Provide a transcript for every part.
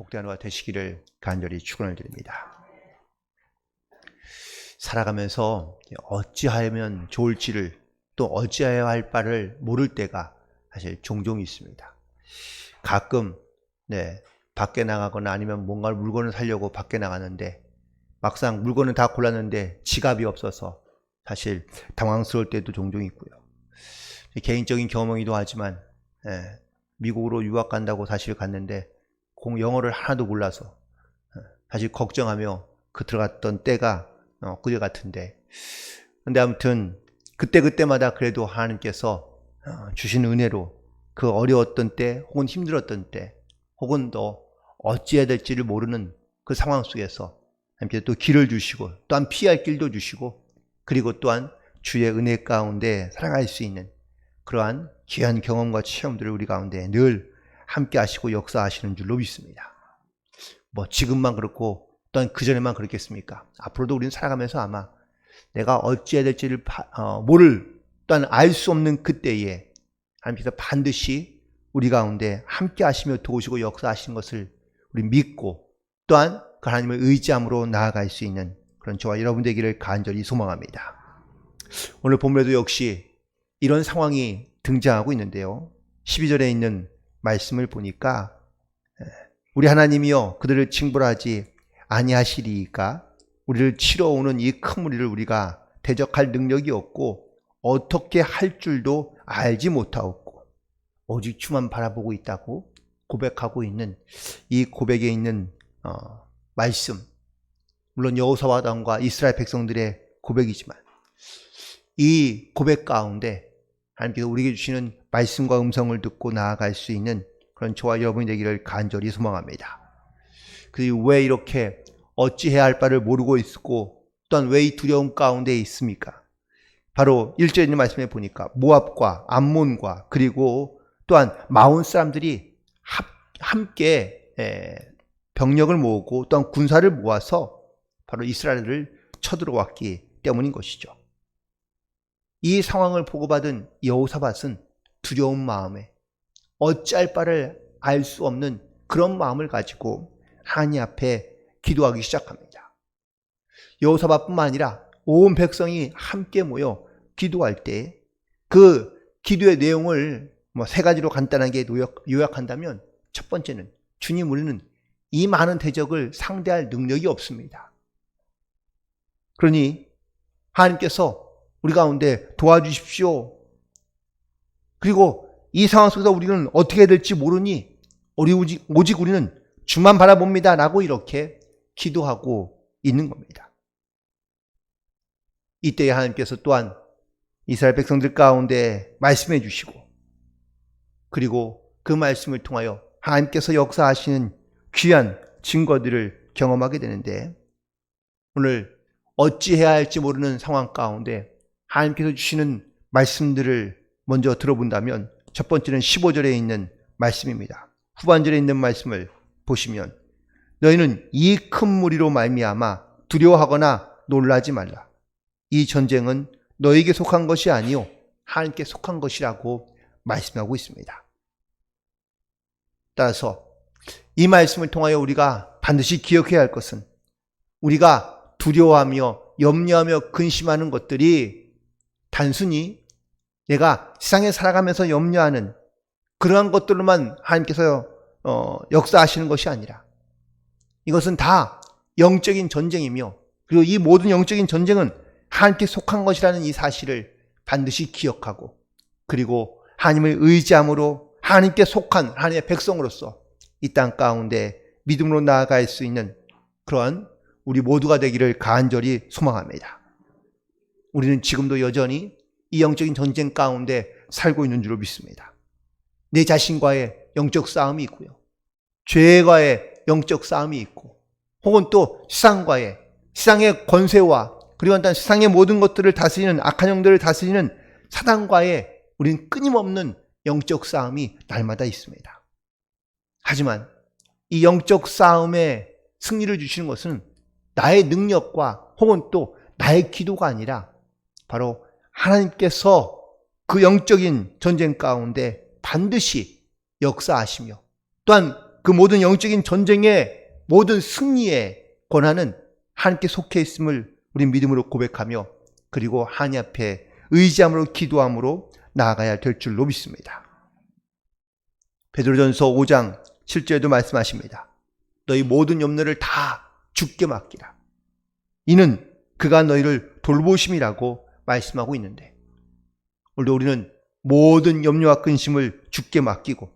복된 하루가 되시기를 간절히 축원을 드립니다. 살아가면서 어찌하면 좋을지를 또 어찌해야 할 바를 모를 때가 사실 종종 있습니다. 가끔 밖에 나가거나 아니면 뭔가 물건을 사려고 밖에 나가는데 막상 물건은 다 골랐는데 지갑이 없어서 사실 당황스러울 때도 종종 있고요. 개인적인 경험이기도 하지만 미국으로 유학 간다고 사실 갔는데 영어를 하나도 몰라서 사실 걱정하며 들어갔던 때가 그제 같은데, 근데 아무튼 그때마다 그래도 하나님께서 주신 은혜로 그 어려웠던 때 혹은 힘들었던 때 혹은 또 어찌해야 될지를 모르는 그 상황 속에서 하나님께서 또 길을 주시고 또한 피할 길도 주시고 그리고 또한 주의 은혜 가운데 살아갈 수 있는 그러한 귀한 경험과 체험들을 우리 가운데 늘 함께 하시고 역사하시는 줄로 믿습니다. 지금만 그렇고 또한 그전에만 그렇겠습니까? 앞으로도 우리는 살아가면서 아마 내가 어찌해야 될지를 모를 또한 알 수 없는 그때에 하나님께서 반드시 우리 가운데 함께 하시며 도우시고 역사하시는 것을 우리 믿고 또한 그 하나님을 의지함으로 나아갈 수 있는 그런 저와 여러분 되기를 간절히 소망합니다. 오늘 본문에도 역시 이런 상황이 등장하고 있는데요. 12절에 있는 말씀을 보니까 우리 하나님이여 그들을 징벌하지 아니하시리이까 우리를 치러 오는 이 큰 무리를 우리가 대적할 능력이 없고 어떻게 할 줄도 알지 못하옵고 오직 주만 바라보고 있다고 고백하고 있는 이 고백에 있는 말씀, 물론 여호수아와 왕과 이스라엘 백성들의 고백이지만 이 고백 가운데 하나님께서 우리에게 주시는 말씀과 음성을 듣고 나아갈 수 있는 그런 저와 여러분이 되기를 간절히 소망합니다. 그리고 왜 이렇게 어찌해야 할 바를 모르고 있고 또한 왜 이 두려움 가운데 있습니까? 바로 1절에 있는 말씀에 보니까 모압과 암몬과 그리고 또한 마온 사람들이 함께 병력을 모으고 또한 군사를 모아서 바로 이스라엘을 쳐들어왔기 때문인 것이죠. 이 상황을 보고받은 여호사밧은 두려운 마음에 어찌할 바를 알 수 없는 그런 마음을 가지고 하나님 앞에 기도하기 시작합니다. 여호사밧뿐만 아니라 온 백성이 함께 모여 기도할 때 그 기도의 내용을 3가지로 간단하게 요약한다면 첫 번째는 주님 우리는 이 많은 대적을 상대할 능력이 없습니다. 그러니 하나님께서 우리 가운데 도와주십시오. 그리고 이 상황 속에서 우리는 어떻게 해야 될지 모르니 오직 우리는 주만 바라봅니다 라고 이렇게 기도하고 있는 겁니다. 이때에 하나님께서 또한 이스라엘 백성들 가운데 말씀해 주시고 그리고 그 말씀을 통하여 하나님께서 역사하시는 귀한 증거들을 경험하게 되는데, 오늘 어찌해야 할지 모르는 상황 가운데 하나님께서 주시는 말씀들을 먼저 들어본다면 첫 번째는 15절에 있는 말씀입니다. 후반절에 있는 말씀을 보시면 너희는 이 큰 무리로 말미암아 두려워하거나 놀라지 말라. 이 전쟁은 너희에게 속한 것이 아니요 하나님께 속한 것이라고 말씀하고 있습니다. 따라서 이 말씀을 통하여 우리가 반드시 기억해야 할 것은 우리가 두려워하며 염려하며 근심하는 것들이 단순히 내가 세상에 살아가면서 염려하는 그러한 것들로만 하나님께서 역사하시는 것이 아니라 이것은 다 영적인 전쟁이며 그리고 이 모든 영적인 전쟁은 하나님께 속한 것이라는 이 사실을 반드시 기억하고 그리고 하나님을 의지함으로 하나님께 속한 하나님의 백성으로서 이 땅 가운데 믿음으로 나아갈 수 있는 그러한 우리 모두가 되기를 간절히 소망합니다. 우리는 지금도 여전히 이 영적인 전쟁 가운데 살고 있는 줄로 믿습니다. 내 자신과의 영적 싸움이 있고요. 죄와의 영적 싸움이 있고 혹은 또 세상의 권세와 그리고 일단 세상의 모든 것들을 다스리는 악한 영들을 다스리는 사단과의 우리는 끊임없는 영적 싸움이 날마다 있습니다. 하지만 이 영적 싸움에 승리를 주시는 것은 나의 능력과 혹은 또 나의 기도가 아니라 바로 하나님께서 그 영적인 전쟁 가운데 반드시 역사하시며 또한 그 모든 영적인 전쟁의 모든 승리의 권한은 하나님께 속해 있음을 우리 믿음으로 고백하며 그리고 하나님 앞에 의지함으로 기도함으로 나아가야 될 줄로 믿습니다. 베드로전서 5장 7절에도 말씀하십니다. 너희 모든 염려를 다 주께 맡기라. 이는 그가 너희를 돌보심이라고 말씀하고 있는데 오늘도 우리는 모든 염려와 근심을 주께 맡기고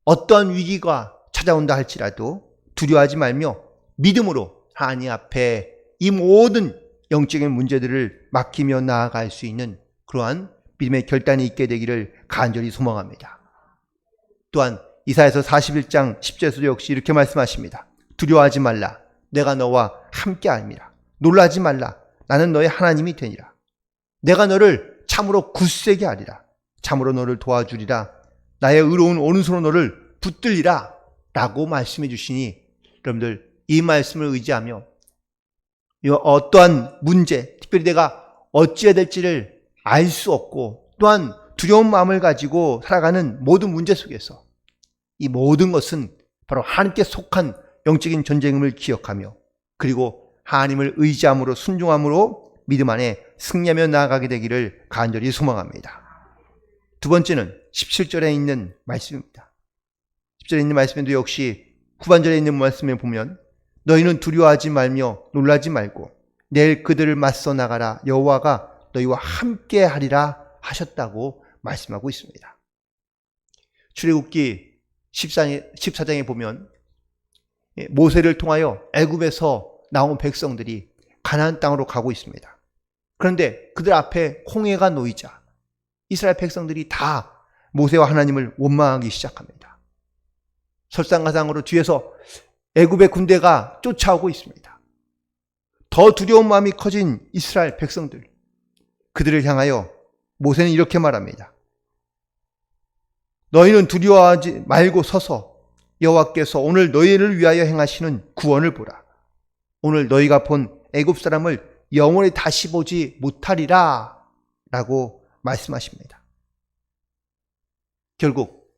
어떠한 위기가 찾아온다 할지라도 두려워하지 말며 믿음으로 하나님 앞에 이 모든 영적인 문제들을 맡기며 나아갈 수 있는 그러한 믿음의 결단이 있게 되기를 간절히 소망합니다. 또한 이사야서 41장 10절에서도 역시 이렇게 말씀하십니다. 두려워하지 말라. 내가 너와 함께함이라. 놀라지 말라. 나는 너의 하나님이 되니라. 내가 너를 참으로 굳세게 하리라. 참으로 너를 도와주리라. 나의 의로운 오른손으로 너를 붙들리라. 라고 말씀해 주시니 여러분들 이 말씀을 의지하며 어떠한 문제, 특별히 내가 어찌해야 될지를 알 수 없고 또한 두려운 마음을 가지고 살아가는 모든 문제 속에서 이 모든 것은 바로 하나님께 속한 영적인 전쟁임을 기억하며 그리고 하나님을 의지함으로 순종함으로 믿음 안에 승리하며 나아가게 되기를 간절히 소망합니다. 두 번째는 17절에 있는 말씀입니다. 10절에 있는 말씀에도 역시 후반절에 있는 말씀에 보면 너희는 두려워하지 말며 놀라지 말고 내일 그들을 맞서 나가라. 여호와가 너희와 함께 하리라 하셨다고 말씀하고 있습니다. 출애굽기 14장에 보면 모세를 통하여 애굽에서 나온 백성들이 가나안 땅으로 가고 있습니다. 그런데 그들 앞에 홍해가 놓이자 이스라엘 백성들이 다 모세와 하나님을 원망하기 시작합니다. 설상가상으로 뒤에서 애굽의 군대가 쫓아오고 있습니다. 더 두려운 마음이 커진 이스라엘 백성들, 그들을 향하여 모세는 이렇게 말합니다. 너희는 두려워하지 말고 서서 여호와께서 오늘 너희를 위하여 행하시는 구원을 보라. 오늘 너희가 본 애굽 사람을 영원히 다시 보지 못하리라 라고 말씀하십니다. 결국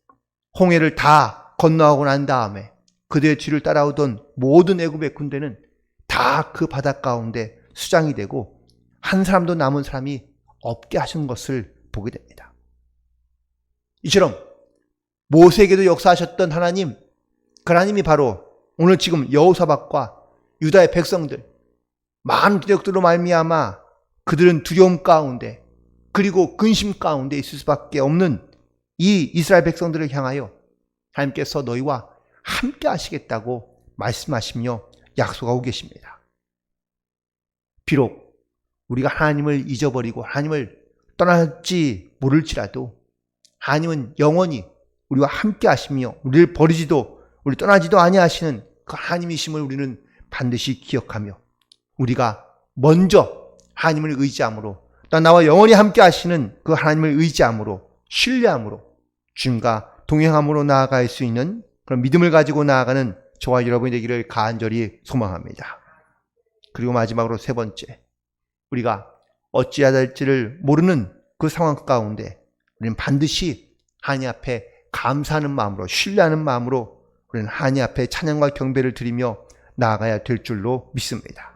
홍해를 다 건너가고 난 다음에 그들의 뒤를 따라오던 모든 애굽의 군대는 다 그 바다 가운데 수장이 되고 한 사람도 남은 사람이 없게 하신 것을 보게 됩니다. 이처럼 모세에게도 역사하셨던 하나님, 그 하나님이 바로 오늘 지금 여호사밧과 유다의 백성들, 많은 기적들로 말미암아 그들은 두려움 가운데 그리고 근심 가운데 있을 수밖에 없는 이 이스라엘 백성들을 향하여 하나님께서 너희와 함께 하시겠다고 말씀하시며 약속하고 계십니다. 비록 우리가 하나님을 잊어버리고 하나님을 떠날지 모를지라도 하나님은 영원히 우리와 함께 하시며 우리를 버리지도 우리 떠나지도 아니하시는 그 하나님이심을 우리는 반드시 기억하며 우리가 먼저 하나님을 의지함으로 또 나와 영원히 함께 하시는 그 하나님을 의지함으로 신뢰함으로 주님과 동행함으로 나아갈 수 있는 그런 믿음을 가지고 나아가는 저와 여러분이 되기를 간절히 소망합니다. 그리고 마지막으로 세 번째, 우리가 어찌해야 될지를 모르는 그 상황 가운데 우리는 반드시 하나님 앞에 감사하는 마음으로 신뢰하는 마음으로 우리는 하나님 앞에 찬양과 경배를 드리며 나아가야 될 줄로 믿습니다.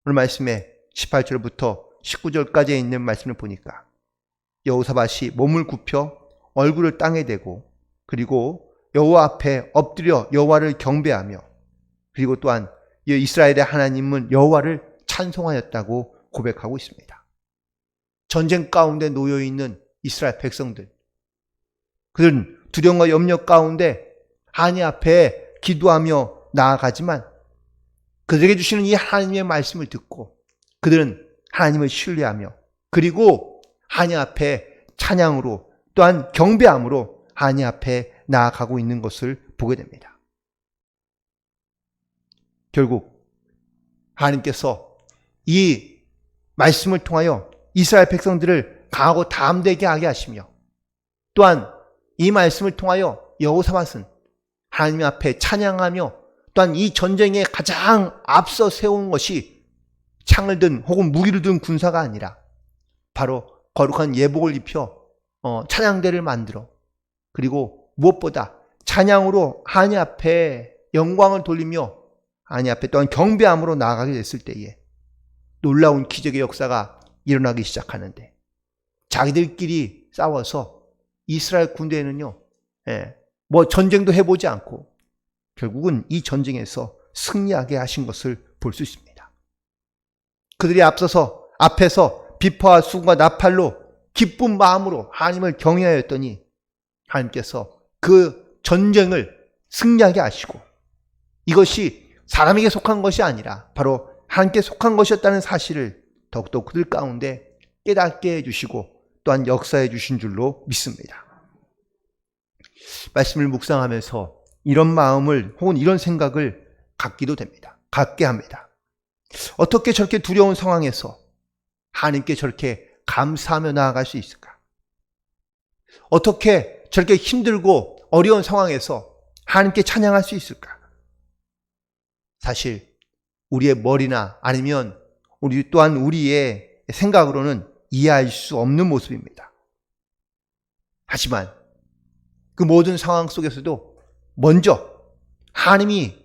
오늘 말씀에 18절부터 19절까지에 있는 말씀을 보니까 여호사밧이 몸을 굽혀 얼굴을 땅에 대고 그리고 여호와 앞에 엎드려 여호와를 경배하며 그리고 또한 이스라엘의 하나님은 여호와를 찬송하였다고 고백하고 있습니다. 전쟁 가운데 놓여있는 이스라엘 백성들, 그들은 두려움과 염려 가운데 하나님 앞에 기도하며 나아가지만 그들에게 주시는 이 하나님의 말씀을 듣고 그들은 하나님을 신뢰하며 그리고 하나님 앞에 찬양으로 또한 경배함으로 하나님 앞에 나아가고 있는 것을 보게 됩니다. 결국 하나님께서 이 말씀을 통하여 이스라엘 백성들을 강하고 담대하게 하게 하시며 또한 이 말씀을 통하여 여호사밧은 하나님 앞에 찬양하며 또한 이 전쟁에 가장 앞서 세운 것이 창을 든 혹은 무기를 든 군사가 아니라 바로 거룩한 예복을 입혀 찬양대를 만들어 그리고 무엇보다 찬양으로 하나님 앞에 영광을 돌리며 하나님 앞에 또한 경배함으로 나아가게 됐을 때에 놀라운 기적의 역사가 일어나기 시작하는데, 자기들끼리 싸워서 이스라엘 군대는요, 뭐 전쟁도 해보지 않고 결국은 이 전쟁에서 승리하게 하신 것을 볼 수 있습니다. 그들이 앞에서 비파와 수금과 나팔로 기쁜 마음으로 하나님을 경외하였더니 하나님께서 그 전쟁을 승리하게 하시고, 이것이 사람에게 속한 것이 아니라 바로 하나님께 속한 것이었다는 사실을 더욱더 그들 가운데 깨닫게 해주시고 또한 역사해 주신 줄로 믿습니다. 말씀을 묵상하면서 이런 마음을 혹은 이런 생각을 갖게 합니다. 어떻게 저렇게 두려운 상황에서 하나님께 저렇게 감사하며 나아갈 수 있을까? 어떻게 저렇게 힘들고 어려운 상황에서 하나님께 찬양할 수 있을까? 사실 우리의 머리나 아니면 우리의 생각으로는 이해할 수 없는 모습입니다. 하지만 그 모든 상황 속에서도 먼저 하나님이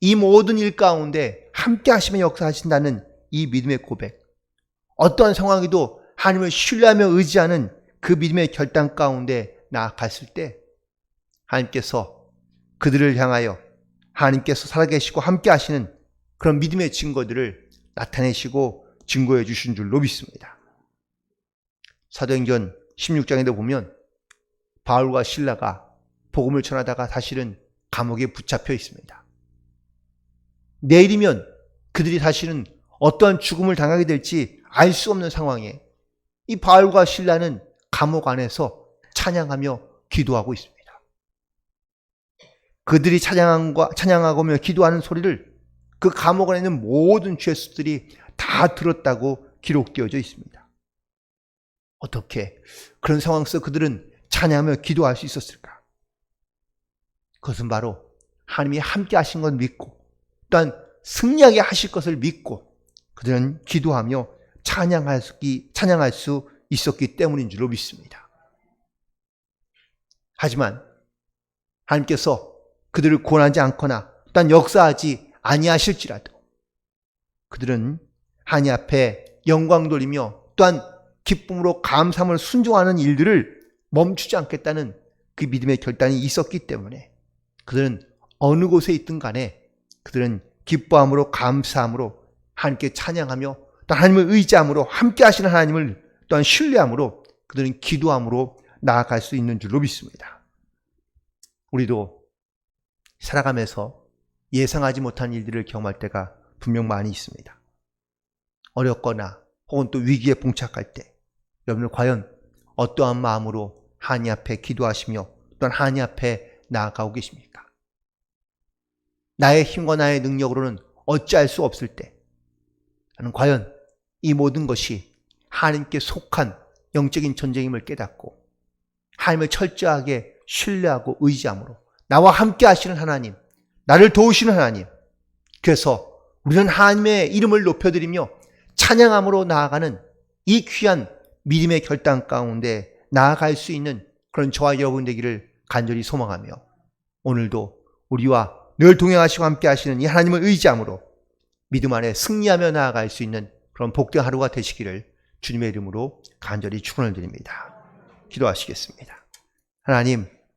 이 모든 일 가운데 함께 하시며 역사하신다는 이 믿음의 고백, 어떠한 상황에도 하나님을 신뢰하며 의지하는 그 믿음의 결단 가운데 나아갔을 때 하나님께서 그들을 향하여 하나님께서 살아계시고 함께 하시는 그런 믿음의 증거들을 나타내시고 증거해 주신 줄로 믿습니다. 사도행전 16장에도 보면 바울과 실라가 복음을 전하다가 사실은 감옥에 붙잡혀 있습니다. 내일이면 그들이 사실은 어떠한 죽음을 당하게 될지 알 수 없는 상황에 이 바울과 실라는 감옥 안에서 찬양하며 기도하고 있습니다. 그들이 찬양하며 기도하는 소리를 그 감옥 안에 있는 모든 죄수들이 다 들었다고 기록되어져 있습니다. 어떻게 그런 상황 속에서 그들은 찬양하며 기도할 수 있었을까? 그것은 바로 하나님이 함께 하신 것 믿고 또한 승리하게 하실 것을 믿고 그들은 기도하며 찬양할 수 있었기 때문인 줄로 믿습니다. 하지만 하나님께서 그들을 구원하지 않거나 또한 역사하지 아니하실지라도 그들은 하나님 앞에 영광 돌리며 또한 기쁨으로 감사함을 순종하는 일들을 멈추지 않겠다는 그 믿음의 결단이 있었기 때문에 그들은 어느 곳에 있든 간에 그들은 기뻐함으로 감사함으로 하나님께 찬양하며 또 하나님을 의지함으로 함께 하시는 하나님을 또한 신뢰함으로 그들은 기도함으로 나아갈 수 있는 줄로 믿습니다. 우리도 살아가면서 예상하지 못한 일들을 경험할 때가 분명 많이 있습니다. 어렵거나 혹은 또 위기에 봉착할 때 여러분은 과연 어떠한 마음으로 하나님 앞에 기도하시며 또한 하나님 앞에 나아가고 계십니까? 나의 힘과 나의 능력으로는 어찌할 수 없을 때 나는 과연 이 모든 것이 하나님께 속한 영적인 전쟁임을 깨닫고 하나님을 철저하게 신뢰하고 의지함으로 나와 함께 하시는 하나님, 나를 도우시는 하나님, 그래서 우리는 하나님의 이름을 높여드리며 찬양함으로 나아가는 이 귀한 믿음의 결단 가운데 나아갈 수 있는 그런 저와 여러분 되기를 간절히 소망하며 오늘도 우리와 늘 동행하시고 함께 하시는 이 하나님을 의지함으로 믿음 안에 승리하며 나아갈 수 있는 그런 복된 하루가 되시기를 주님의 이름으로 간절히 축원을 드립니다. 기도하시겠습니다. 하나님,